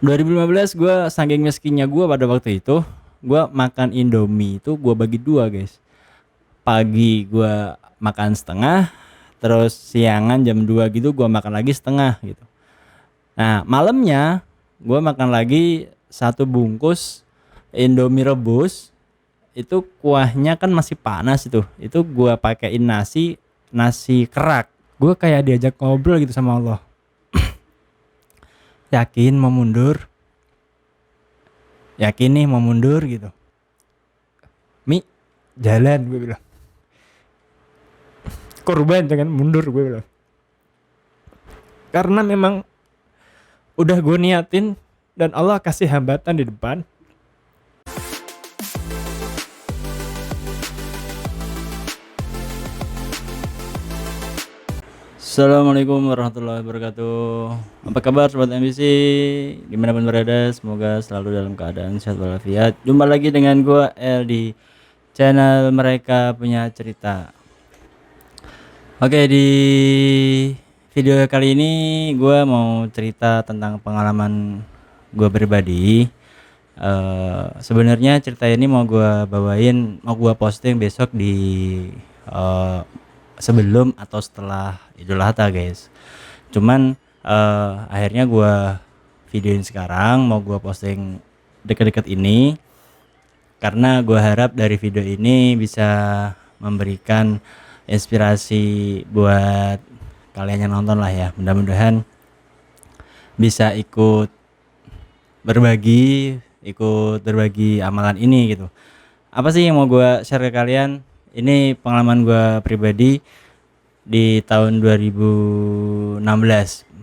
2015 gue saking miskinnya gue pada waktu itu, gue makan Indomie itu gue bagi dua guys. Pagi gue makan setengah, terus siangan jam 2 gitu gue makan lagi setengah gitu. Nah malamnya gue makan lagi satu bungkus Indomie rebus. Itu kuahnya kan masih panas itu gue pakein nasi kerak. Gue kayak diajak ngobrol gitu sama Allah. Yakin mau mundur, yakin nih mau mundur gitu. Mi, jalan gue bilang. Korban jangan mundur gue bilang. Karena memang udah gue niatin dan Allah kasih hambatan di depan. Assalamualaikum warahmatullahi wabarakatuh. Apa kabar sobat MBC? Dimanapun berada, semoga selalu dalam keadaan sehat walafiat. Jumpa lagi dengan gue El di channel Mereka Punya Cerita. Oke, di video kali ini gue mau cerita tentang pengalaman gue pribadi. Sebenarnya cerita ini mau gue posting besok di eh, sebelum atau setelah Idul Adha guys. Cuman akhirnya gue videoin sekarang, mau gue posting deket-deket ini karena gue harap dari video ini bisa memberikan inspirasi buat kalian yang nonton lah ya. Mudah-mudahan bisa ikut berbagi amalan ini gitu. Apa sih yang mau gue share ke kalian? Ini pengalaman gue pribadi di tahun 2016,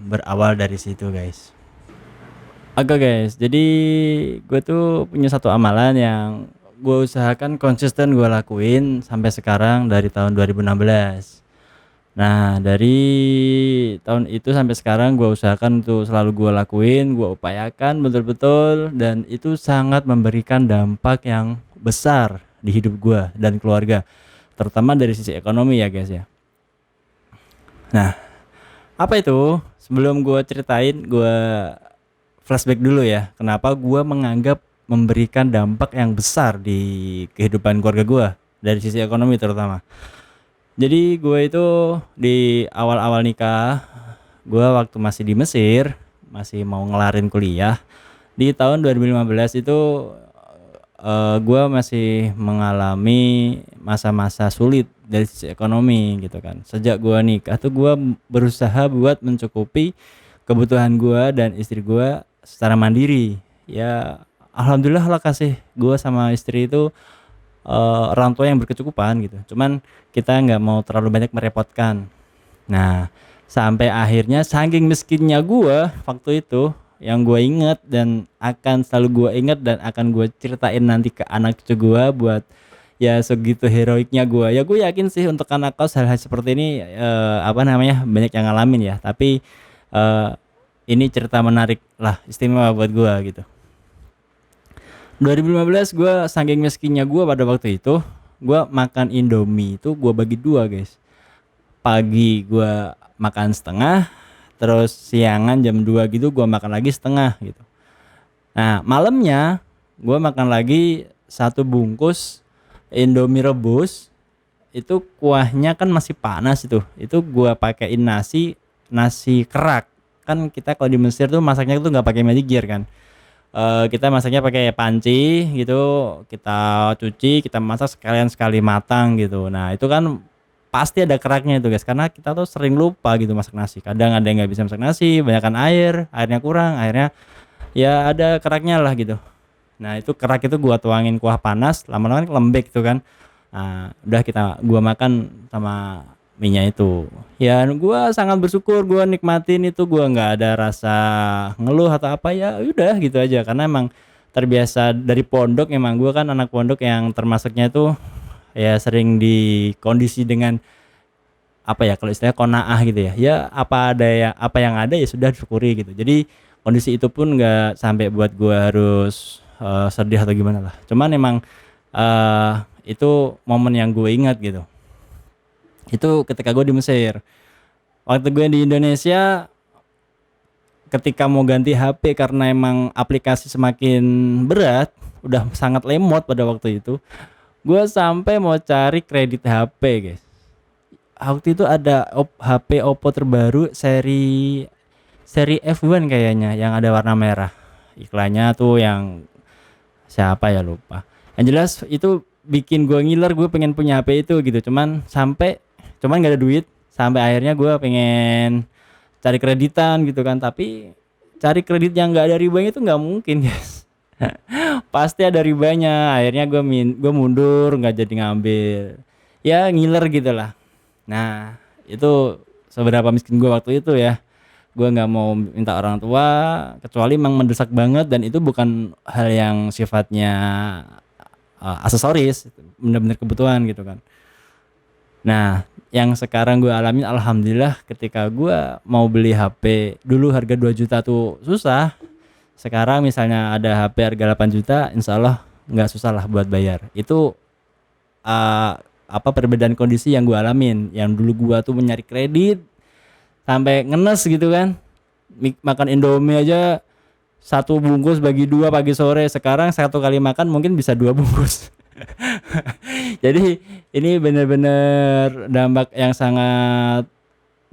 berawal dari situ guys. Oke guys, jadi gue tuh punya satu amalan yang gue usahakan konsisten gue lakuin sampai sekarang dari tahun 2016. Nah dari tahun itu sampai sekarang gue usahakan tuh selalu gue lakuin, gue upayakan betul-betul, dan itu sangat memberikan dampak yang besar di hidup gue dan keluarga, terutama dari sisi ekonomi ya guys ya. Nah apa itu? Sebelum gue ceritain, gue flashback dulu ya, kenapa gue menganggap memberikan dampak yang besar di kehidupan keluarga gue dari sisi ekonomi terutama. Jadi gue itu di awal-awal nikah, gue waktu masih di Mesir, masih mau ngelarin kuliah di tahun 2015 itu, gue masih mengalami masa-masa sulit dari sisi ekonomi gitu kan. Sejak gue nikah tuh gue berusaha buat mencukupi kebutuhan gue dan istri gue secara mandiri. Ya alhamdulillah Allah kasih gue sama istri itu orang tua yang berkecukupan gitu. Cuman kita nggak mau terlalu banyak merepotkan. Nah sampai akhirnya saking miskinnya gue waktu itu, yang gue inget dan akan selalu gue inget dan akan gue ceritain nanti ke anak cucu gue, buat ya segitu heroiknya gue. Ya gue yakin sih untuk anak kos hal-hal seperti ini banyak yang ngalamin ya. Tapi eh, ini cerita menarik lah, istimewa buat gue gitu. 2015 gue saking miskinnya gue pada waktu itu, gue makan Indomie itu gue bagi dua guys. Pagi gue makan setengah, terus siangan jam 2 gitu gue makan lagi setengah gitu. Nah malamnya gue makan lagi satu bungkus Indomie rebus. Itu kuahnya kan masih panas itu gue pakein nasi kerak. Kan kita kalau di Mesir tuh masaknya tuh nggak pakai magic jar kan. Kita masaknya pakai panci gitu, kita cuci, kita masak sekalian sekali matang gitu. Nah itu kan pasti ada keraknya itu guys, karena kita tuh sering lupa gitu masak nasi. Kadang ada yang nggak bisa masak nasi, banyakkan airnya kurang, airnya ya ada keraknya lah gitu. Nah itu kerak itu gua tuangin kuah panas, lama-lama kan lembek tuh kan. Nah udah gua makan sama minyak itu. Ya gua sangat bersyukur, gua nikmatin itu, gua nggak ada rasa ngeluh atau apa, ya udah gitu aja, karena emang terbiasa dari pondok. Emang gua kan anak pondok yang termasuknya itu ya sering di kondisi dengan apa ya, kalau istilahnya konaah gitu ya, ya apa yang ada ya sudah disyukuri gitu. Jadi kondisi itu pun nggak sampai buat gua harus sedih atau gimana lah. Cuman emang eh itu momen yang gue ingat gitu. Itu ketika gue di Mesir. Waktu gue di Indonesia ketika mau ganti HP karena emang aplikasi semakin berat, udah sangat lemot pada waktu itu, gue sampai mau cari kredit HP guys. Waktu itu ada HP Oppo terbaru seri seri F1 kayaknya yang ada warna merah. Iklannya tuh yang siapa ya lupa. Yang jelas itu bikin gue ngiler, gue pengen punya HP itu gitu. Cuman gak ada duit. Sampai akhirnya gue pengen cari kreditan gitu kan. Tapi cari kredit yang gak ada ribanya itu nggak mungkin guys. Pasti ada ribanya. Akhirnya gue mundur, nggak jadi ngambil. Ya ngiler gitu lah. Nah itu seberapa miskin gue waktu itu ya. Gue nggak mau minta orang tua kecuali emang mendesak banget, dan itu bukan hal yang sifatnya aksesoris, bener-bener kebutuhan gitu kan. Nah yang sekarang gue alamin alhamdulillah, ketika gue mau beli HP dulu harga 2 juta tuh susah. Sekarang misalnya ada HP harga 8 juta, insya Allah nggak susah lah buat bayar. Itu uh, apa perbedaan kondisi yang gue alamin. Yang dulu gue tuh mencari kredit sampai ngenes gitu kan, makan Indomie aja satu bungkus bagi dua pagi sore. Sekarang satu kali makan mungkin bisa 2 bungkus. Jadi ini bener-bener dampak yang sangat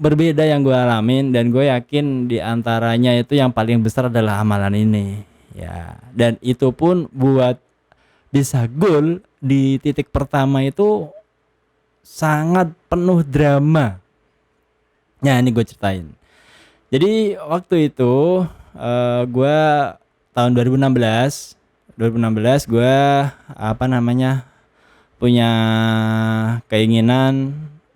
berbeda yang gue alamin, dan gue yakin di antaranya itu yang paling besar adalah amalan ini ya. Dan itu pun buat bisa goal di titik pertama itu sangat penuh drama. Nah ini gue ceritain. Jadi waktu itu gue tahun 2016 gue punya keinginan,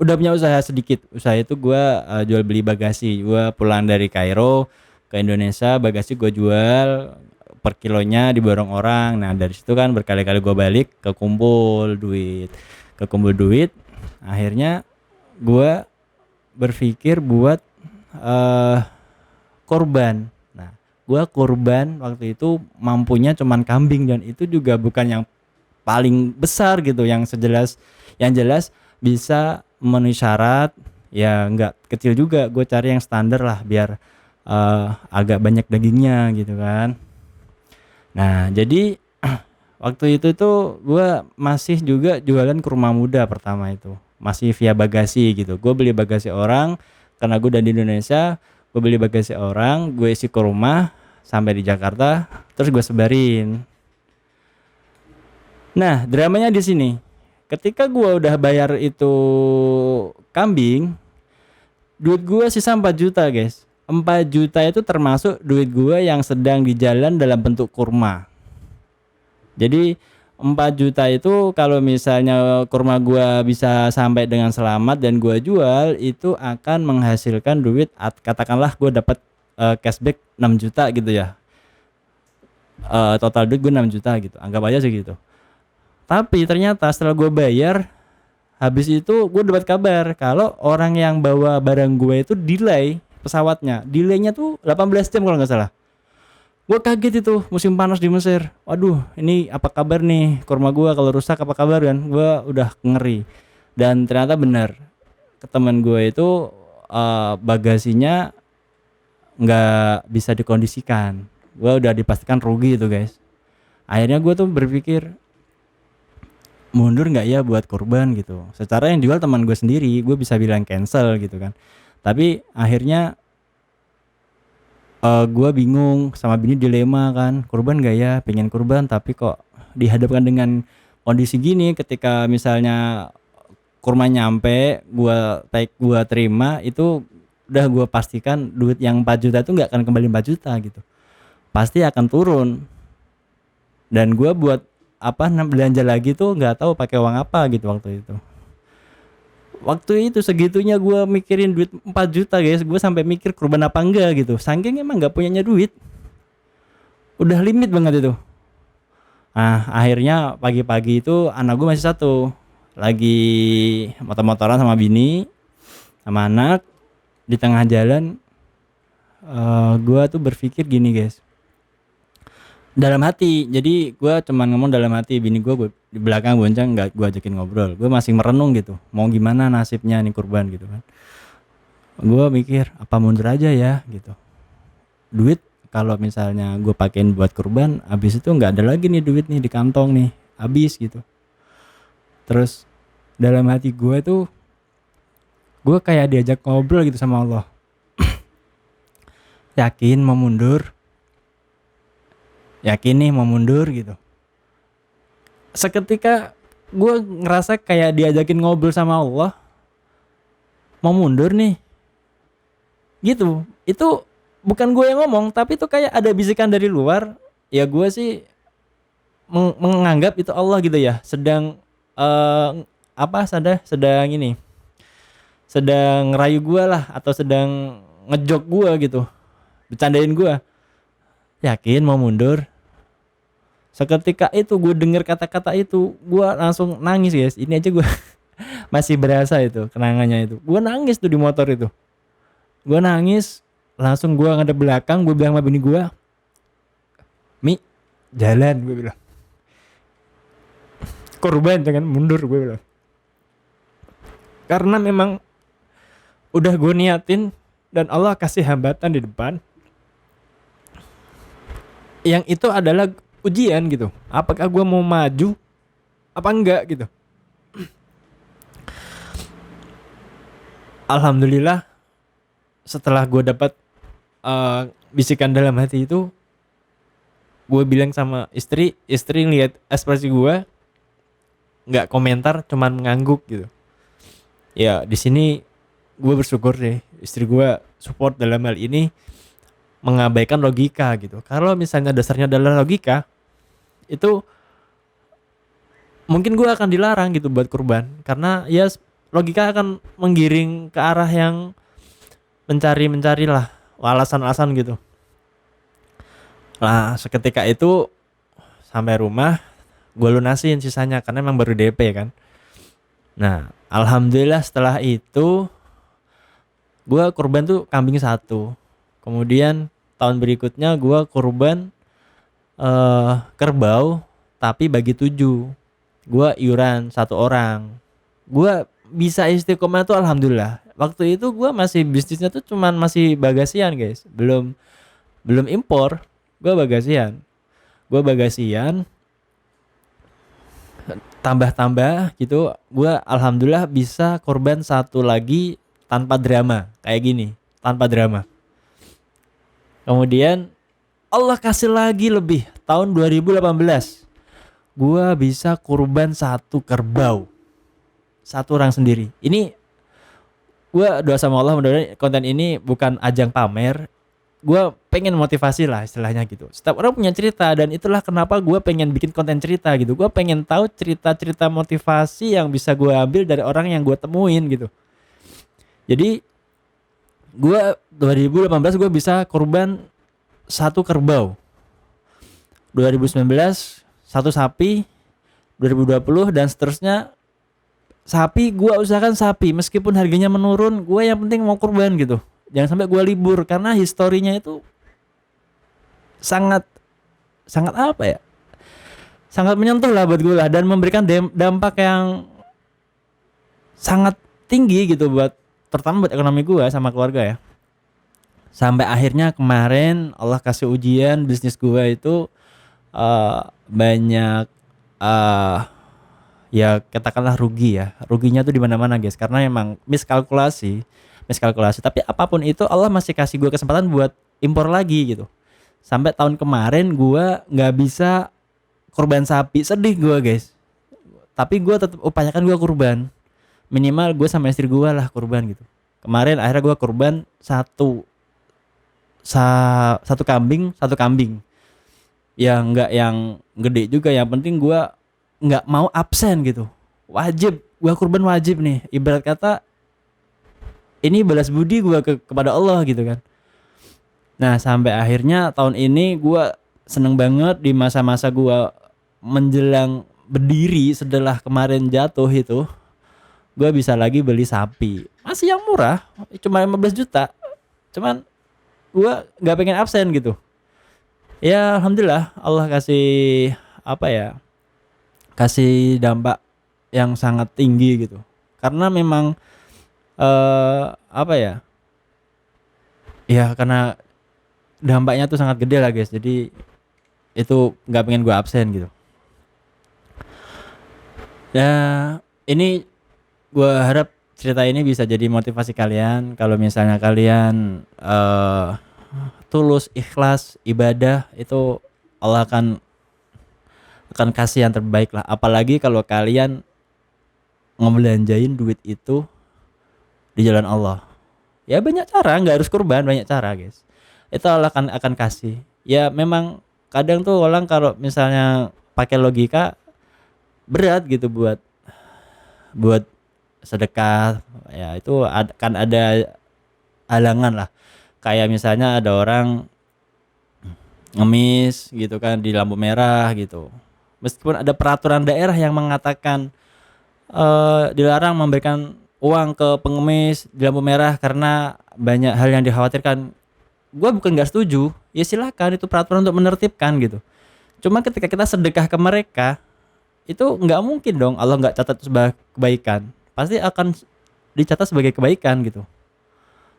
udah punya usaha sedikit. Usaha itu gue jual beli bagasi. Gue pulang dari Kairo ke Indonesia, bagasi gue jual per kilonya diborong orang. Nah dari situ kan berkali-kali gue balik kekumpul duit. Akhirnya gue berpikir buat korban. Nah, gua korban waktu itu mampunya cuman kambing, dan itu juga bukan yang paling besar gitu, yang jelas bisa memenuhi syarat, ya nggak kecil juga. Gue cari yang standar lah biar agak banyak dagingnya gitu kan. Nah, jadi waktu itu tuh gue masih juga jualan kurma muda pertama itu. Masih via bagasi gitu. Gue beli bagasi orang karena gue udah di Indonesia. Gue beli bagasi orang, gue isi ke rumah sampai di Jakarta, terus gue sebarin. Nah, dramanya di sini. Ketika gue udah bayar itu kambing, duit gue sisa 4 juta, guys. 4 juta itu termasuk duit gue yang sedang di jalan dalam bentuk kurma. Jadi 4 juta itu kalau misalnya kurma gua bisa sampai dengan selamat dan gua jual, itu akan menghasilkan duit, katakanlah gua dapat cashback 6 juta gitu ya. Total duit gue 6 juta gitu. Anggap aja segitu. Tapi ternyata setelah gua bayar, habis itu gue dapat kabar kalau orang yang bawa barang gue itu delay pesawatnya. Delaynya tuh 18 jam kalau nggak salah. Gue kaget itu, musim panas di Mesir. Waduh, ini apa kabar nih kurma gue, kalau rusak apa kabar kan? Gue udah ngeri. Dan ternyata benar, ke teman gue itu bagasinya nggak bisa dikondisikan. Gue udah dipastikan rugi itu guys. Akhirnya gue tuh berpikir mundur nggak ya buat korban gitu. Secara yang jual teman gue sendiri, gue bisa bilang cancel gitu kan. Tapi akhirnya gue bingung, sama bini dilema kan, kurban gak ya, pengen kurban tapi kok dihadapkan dengan kondisi gini. Ketika misalnya kurma nyampe, gue terima, itu udah gue pastikan duit yang 4 juta itu gak akan kembali 4 juta gitu, pasti akan turun. Dan gue buat belanja lagi tuh gak tahu pakai uang apa gitu. Waktu itu segitunya gue mikirin duit 4 juta guys. Gue sampai mikir kurban apa enggak gitu, saking emang gak punyanya duit, udah limit banget itu. Nah akhirnya pagi-pagi itu anak gue masih satu, lagi motor-motoran sama bini sama anak di tengah jalan. Gue tuh berpikir gini guys, dalam hati. Jadi gue cuman ngomong dalam hati, bini gue di belakang bonceng, nggak gue ajakin ngobrol. Gue masih merenung gitu, mau gimana nasibnya nih kurban gitu kan. Gue mikir apa mundur aja ya gitu. duit kalau misalnya gue pakein buat kurban, habis itu nggak ada lagi nih duit nih di kantong nih, habis gitu. Terus dalam hati gue tuh, gue kayak diajak ngobrol gitu sama Allah. Yakin mau mundur? Yakin nih mau mundur gitu. Seketika gue ngerasa kayak diajakin ngobrol sama Allah, mau mundur nih gitu. Itu bukan gue yang ngomong, tapi itu kayak ada bisikan dari luar. Ya gue sih menganggap itu Allah gitu ya, sedang eh, apa sedang ini, sedang ngerayu gue lah, atau sedang ngejok gue gitu, bercandain gue. Yakin mau mundur? Seketika itu gue denger kata-kata itu, gue langsung nangis guys. Ini aja gue masih berasa itu kenangannya itu. Gue nangis tuh di motor itu. Gue nangis, langsung gue ngadep belakang, gue bilang sama bini gue, Mi, jalan, gue bilang. Korban jangan mundur, gue bilang. Karena memang udah gue niatin dan Allah kasih hambatan di depan. Yang itu adalah ujian gitu. Apakah gue mau maju apa enggak gitu. Alhamdulillah setelah gue dapat bisikan dalam hati itu, gue bilang sama istri ngeliat ekspresi gue, nggak komentar, cuman mengangguk gitu. Ya di sini gue bersyukur deh, istri gue support dalam hal ini, mengabaikan logika gitu. Kalau misalnya dasarnya adalah logika, itu mungkin gue akan dilarang gitu buat kurban, karena ya logika akan menggiring ke arah yang mencari lah alasan-alasan gitu. Nah seketika itu sampai rumah, gue lunasin sisanya karena emang baru DP kan. Nah alhamdulillah setelah itu gue kurban tuh kambing 1. Kemudian tahun berikutnya gue kurban kerbau tapi bagi 7. Gue iuran 1 orang. Gue bisa istiqomah tuh alhamdulillah. Waktu itu gue masih bisnisnya tuh cuman masih bagasian guys, belum impor. Gue bagasian tambah gitu. Gue alhamdulillah bisa korban 1 lagi tanpa drama kayak gini, tanpa drama. Kemudian Allah kasih lagi lebih, tahun 2018 gue bisa kurban 1 kerbau, 1 orang sendiri. Ini gue doa sama Allah, mudah-mudahan konten ini bukan ajang pamer. Gue pengen motivasi lah istilahnya gitu. Setiap orang punya cerita, dan itulah kenapa gue pengen bikin konten cerita gitu. Gue pengen tahu cerita-cerita motivasi yang bisa gue ambil dari orang yang gue temuin gitu. Jadi gue 2018 gue bisa kurban 1 kerbau, 2019 1 sapi, 2020 dan seterusnya. Sapi gue usahakan sapi meskipun harganya menurun, gue yang penting mau kurban gitu. Jangan sampai gue libur, karena historinya itu sangat apa ya, sangat menyentuh lah buat gue lah, dan memberikan dampak yang sangat tinggi gitu buat, terutama buat ekonomi gue sama keluarga ya. Sampai akhirnya kemarin Allah kasih ujian, bisnis gue itu banyak ya katakanlah rugi ya. Ruginya tuh di mana-mana guys, karena emang miskalkulasi. Tapi apapun itu Allah masih kasih gue kesempatan buat impor lagi gitu. Sampai tahun kemarin gue nggak bisa kurban sapi, sedih gue guys. Tapi gue tetap upayakan gue kurban, minimal gue sama istri gue lah kurban gitu. Kemarin akhirnya gue kurban 1 kambing, 1 kambing. Ya nggak yang gede juga, yang penting gue nggak mau absen gitu. Wajib, gue kurban wajib nih. Ibarat kata ini balas budi gue kepada Allah gitu kan. Nah sampai akhirnya tahun ini gue seneng banget di masa-masa gue menjelang berdiri setelah kemarin jatuh itu, gue bisa lagi beli sapi. Masih yang murah, cuma 15 juta. Cuman gue nggak pengen absen gitu. Ya alhamdulillah Allah kasih apa ya, kasih dampak yang sangat tinggi gitu. Karena memang apa ya, ya karena dampaknya tuh sangat gede lah guys. Jadi itu nggak pengen gue absen gitu. Ya ini gue harap cerita ini bisa jadi motivasi kalian kalau misalnya kalian tulus ikhlas ibadah, itu Allah akan kasih yang terbaik lah. Apalagi kalau kalian ngebelanjain duit itu di jalan Allah. Ya banyak cara, nggak harus kurban, banyak cara guys. Itu Allah akan kasih. Ya memang kadang tuh orang kalau misalnya pakai logika berat gitu buat sedekah, ya itu kan ada halangan lah. Kayak misalnya ada orang ngemis gitu kan di lampu merah gitu. Meskipun ada peraturan daerah yang mengatakan dilarang memberikan uang ke pengemis di lampu merah karena banyak hal yang dikhawatirkan. Gue bukan nggak setuju, ya silakan, itu peraturan untuk menertibkan gitu. Cuma ketika kita sedekah ke mereka, itu nggak mungkin dong Allah nggak catat sebagai kebaikan, pasti akan dicatat sebagai kebaikan gitu.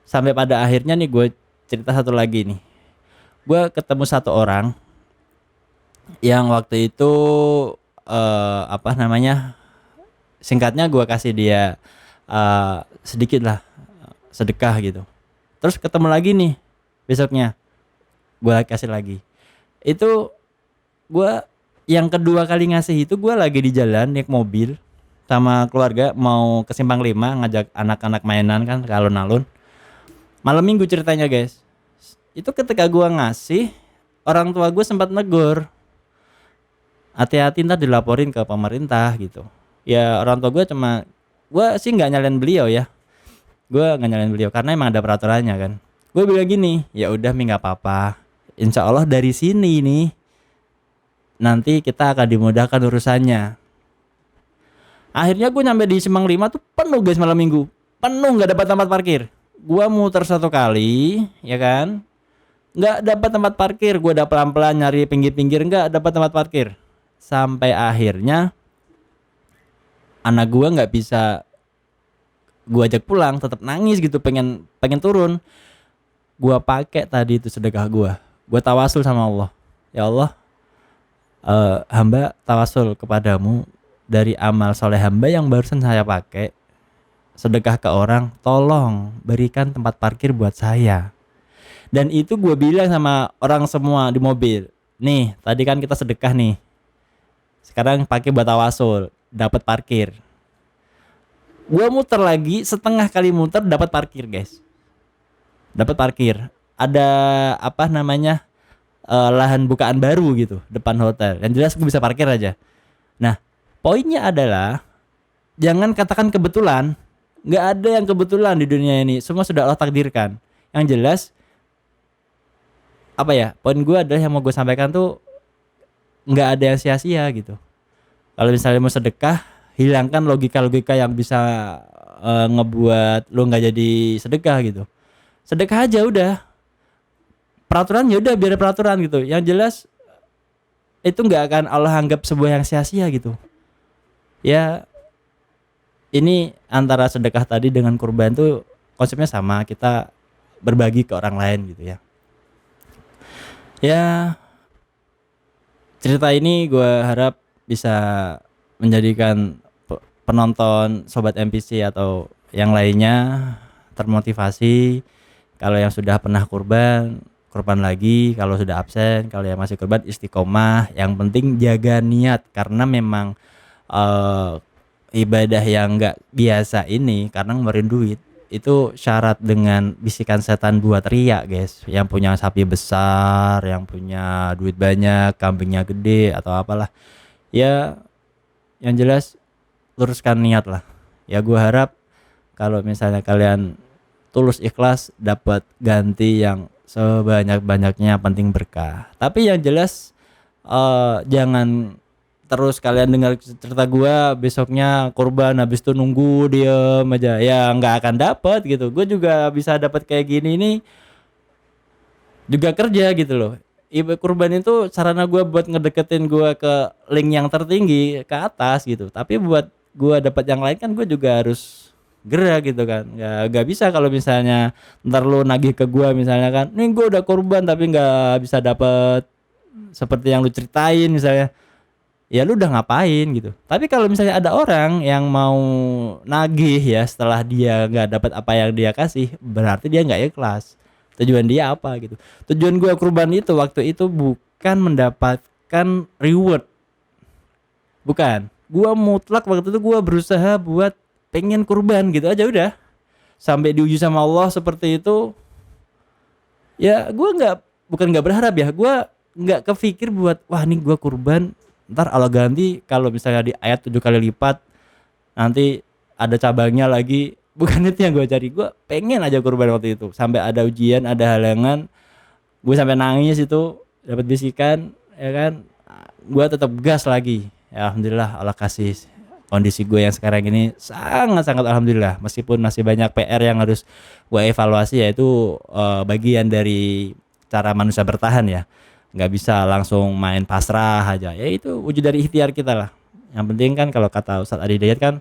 Sampai pada akhirnya nih gue cerita satu lagi nih, gue ketemu satu orang yang waktu itu apa namanya, singkatnya gue kasih dia sedikit lah sedekah gitu. Terus ketemu lagi nih besoknya, gue kasih lagi. Itu gue yang kedua kali ngasih itu gue lagi di jalan naik mobil sama keluarga mau ke Simpang 5 ngajak anak-anak mainan kan ke alun-alun. Malam minggu ceritanya guys. Itu ketika gue ngasih, orang tua gue sempat negur, hati-hati ntar dilaporin ke pemerintah gitu. Ya orang tua gue gue sih nggak nyalain beliau ya. Gue nggak nyalain beliau karena emang ada peraturannya kan. Gue bilang gini, ya udah Mi nggak apa-apa. Insya Allah dari sini nih nanti kita akan dimudahkan urusannya. Akhirnya gue nyampe di Simpang 5 tuh penuh guys malam minggu. Penuh, nggak dapat tempat parkir. Gue muter satu kali, ya kan? Nggak dapat tempat parkir. Gue udah pelan-pelan nyari pinggir-pinggir, nggak dapat tempat parkir. Sampai akhirnya anak gue nggak bisa gue ajak pulang, tetap nangis gitu, pengen turun. Gue pakai tadi itu sedekah gue tawasul sama Allah. Ya Allah, hamba tawasul kepadamu dari amal soleh hamba yang barusan saya pakai sedekah ke orang, tolong berikan tempat parkir buat saya. Dan itu gue bilang sama orang semua di mobil, nih tadi kan kita sedekah nih, sekarang pakai buat tawasul, dapat parkir. Gue muter lagi, setengah kali muter dapat parkir guys, dapat parkir. Ada apa namanya, lahan bukaan baru gitu depan hotel, yang jelas gue bisa parkir aja. Nah poinnya adalah jangan katakan kebetulan, nggak ada yang kebetulan di dunia ini, semua sudah Allah takdirkan. Yang jelas apa ya, poin gue adalah yang mau gue sampaikan tuh nggak ada yang sia-sia gitu. Kalau misalnya mau sedekah, hilangkan logika-logika yang bisa ngebuat lo nggak jadi sedekah gitu. Sedekah aja udah, peraturan ya udah biar peraturan gitu. Yang jelas itu nggak akan Allah anggap sebuah yang sia-sia gitu. Ya ini antara sedekah tadi dengan kurban tuh konsepnya sama, kita berbagi ke orang lain gitu ya. Ya cerita ini gue harap bisa menjadikan penonton Sobat MPC atau yang lainnya termotivasi. Kalau yang sudah pernah kurban lagi, kalau sudah absen, kalau yang masih kurban istiqomah. Yang penting jaga niat, karena memang ibadah yang nggak biasa ini karena ngeluarin duit itu syarat dengan bisikan setan buat riya guys. Yang punya sapi besar, yang punya duit banyak, kambingnya gede atau apalah, ya yang jelas luruskan niat lah. Ya gue harap kalau misalnya kalian tulus ikhlas dapat ganti yang sebanyak-banyaknya, penting berkah. Tapi yang jelas jangan terus kalian dengar cerita gua besoknya kurban habis itu nunggu diem aja, ya nggak akan dapat gitu. Gue juga bisa dapat kayak gini nih juga kerja gitu loh. Ibadah kurban itu sarana gue buat ngedeketin gue ke link yang tertinggi ke atas gitu. Tapi buat gue dapat yang lain kan gue juga harus gerak gitu kan. Nggak bisa kalau misalnya ntar lu nagih ke gua misalnya kan, nih gua udah korban tapi nggak bisa dapet seperti yang lu ceritain misalnya, ya lu udah ngapain gitu. Tapi kalau misalnya ada orang yang mau nagih ya setelah dia nggak dapat apa yang dia kasih, berarti dia nggak ikhlas. Tujuan dia apa gitu. Tujuan gua kurban itu waktu itu bukan mendapatkan reward, bukan. Gua mutlak waktu itu gua berusaha buat pengen kurban gitu aja udah. Sampai diuji sama Allah seperti itu, ya gua nggak, bukan nggak berharap ya, gua nggak kepikir buat wah nih gua kurban ntar Allah ganti kalau misalnya di ayat 7 kali lipat nanti ada cabangnya lagi. Bukan itu yang gue cari. Gue pengen aja kurban waktu itu sampai ada ujian, ada halangan, gue sampai nangis itu, dapat bisikan ya kan, gue tetap gas lagi ya. Alhamdulillah Allah kasih kondisi gue yang sekarang ini sangat sangat alhamdulillah, meskipun masih banyak PR yang harus gue evaluasi, yaitu bagian dari cara manusia bertahan ya. Nggak bisa langsung main pasrah aja, ya itu wujud dari ikhtiar kita lah. Yang penting kan kalau kata Ustadz Adi Dayat kan,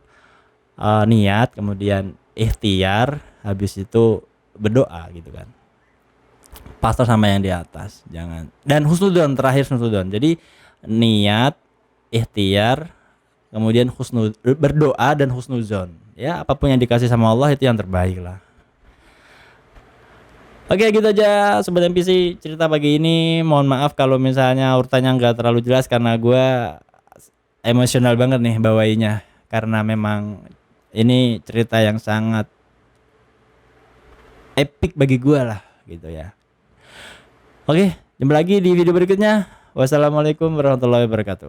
niat kemudian ikhtiar habis itu berdoa gitu kan, pasrah sama yang di atas, jangan, dan husnudon, terakhir husnudon. Jadi niat, ikhtiar, kemudian berdoa dan husnuzon, ya apapun yang dikasih sama Allah itu yang terbaik lah. Oke gitu aja Sobat NPC cerita pagi ini. Mohon maaf kalau misalnya urutannya nggak terlalu jelas karena gue emosional banget nih bawainya, karena memang ini cerita yang sangat epic bagi gue lah gitu ya. Oke, jumpa lagi di video berikutnya. Wassalamualaikum warahmatullahi wabarakatuh.